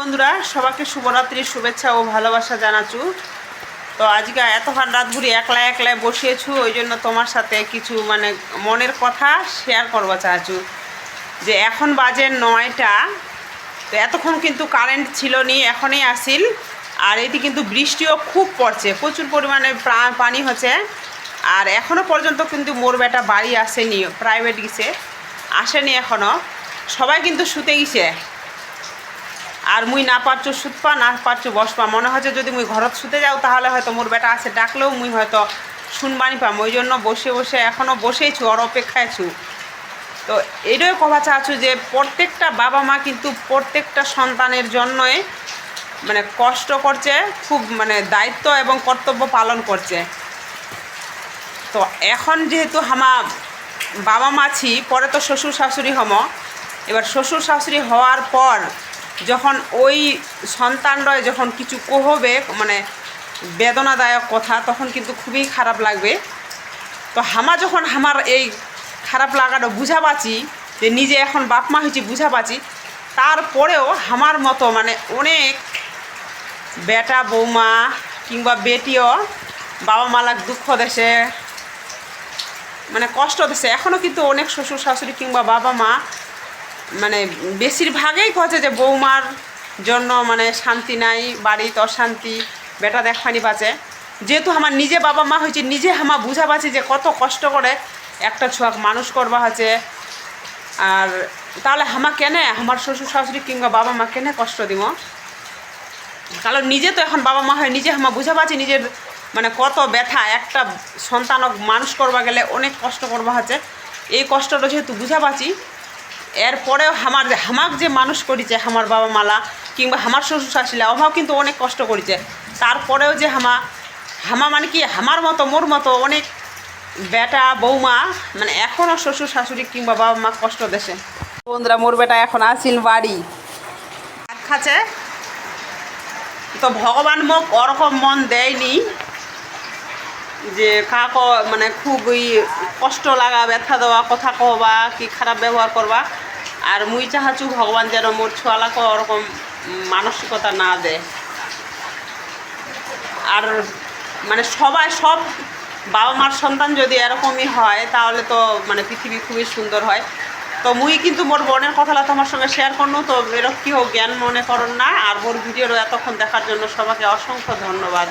বন্ধুরা সবাইকে শুভরাত্রির শুভেচ্ছা ও ভালোবাসা জানাচ্ছু। তো আজকে এতক্ষণ রাত ঘুরি একলা একলাই বসিয়েছু, ওই জন্য তোমার সাথে কিছু মনের কথা শেয়ার করবো চাচ্ছু। যে এখন বাজে 9টা, তো এতক্ষণ কিন্তু কারেন্ট ছিল নি, এখনই আসিল। আর এটি কিন্তু বৃষ্টিও খুব পড়ছে, প্রচুর পরিমাণে পানি হচ্ছে। আর এখনও পর্যন্ত কিন্তু মোর বেটা বাড়ি আসেনি, প্রাইভেট গেছে, আসেনি এখনও। সবাই কিন্তু শুতে গেছে। আর মুই না পারছো শুতপা, না পারছো বসপা। মনে হচ্ছে যদি মুই ঘরত শুতে যাও তাহলে হয়তো মোর বেটা আসে ডাকলেও মুই হয়তো শুনবানি পাম। ওই জন্য বসে বসে এখনও বসেইছু, ওর অপেক্ষায় ছু। তো এটাই কথা চাচ্ছু যে প্রত্যেকটা বাবা মা কিন্তু প্রত্যেকটা সন্তানের জন্যই কষ্ট করছে, খুব দায়িত্ব এবং কর্তব্য পালন করছে। তো এখন যেহেতু আমার বাবা মা ছি, পরে তো শ্বশুর শাশুড়ি হম। এবার শ্বশুর শাশুড়ি হওয়ার পর যখন ওই সন্তানরা যখন কিছু কহবে বেদনাদায়ক কথা, তখন কিন্তু খুবই খারাপ লাগবে। তো যখন আমার এই খারাপ লাগাটা বুঝা পাচ্ছি, যে নিজে এখন বাপ মা হয়েছি বুঝা পাচ্ছি, তারপরেও আমার মতো অনেক বেটা বৌমা কিংবা বেটিও বাবা মালাক দুঃখ দেশে কষ্ট দেশে। এখনও কিন্তু অনেক শ্বশুর শাশুড়ি কিংবা বাবা মা বেশিরভাগই কছে যে বৌমার জন্য শান্তি নাই, বাড়িতে অশান্তি, বেটা দেখখানি পাচ্ছে। যেহেতু আমার নিজে বাবা মা হয়েছে, নিজে আমার বুঝা পাচ্ছি যে কত কষ্ট করে একটা ছোঁয়াক মানুষ করবা হচ্ছে। আর তাহলে কেনে আমার শ্বশুর শাশুড়ি কিংবা বাবা মা কেনে কষ্ট দিব? কারণ নিজে তো এখন বাবা মা হয়, নিজে আমার বুঝা পাচ্ছি নিজের কত ব্যথা। একটা সন্তানক মানুষ করবা গেলে অনেক কষ্ট করবা হচ্ছে। এই কষ্টটা যেহেতু বুঝা পাচ্ছি, এরপরেও হামাক যে মানুষ করেছে আমার বাবা মালা কিংবা আমার শ্বশুর শাশুড়িরা, ওরাও কিন্তু অনেক কষ্ট করেছে। তারপরেও যে হামা কি আমার মতো মোর মতো অনেক বেটা বৌমা এখনও শ্বশুর শাশুড়ি কিংবা বাবা মা কষ্ট দেশে। বন্ধুরা, মোর বেটা এখন আসিল বাড়ি ভাত খাচ্ছে। তো ভগবান মোক ওরকম মন দেয়নি যে কাকো খুবই কষ্ট লাগা, ব্যথা দেওয়া, কথা কহবা কি খারাপ ব্যবহার করবা। আর মুই চাহাচ্ছু ভগবান যেন মোর ছোয়ালাকে ওরকম মানসিকতা না দেয়। আর সব বাবা মার সন্তান যদি এরকমই হয় তাহলে তো পৃথিবী খুবই সুন্দর হয়। তো মুই কিন্তু মোর বোনের কথাটা তোমার সঙ্গে শেয়ার করলো। তো এরকম কি হোক জ্ঞান মনে করুন না। আর মোর ভিডিওর এতক্ষণ দেখার জন্য সবাইকে অসংখ্য ধন্যবাদ।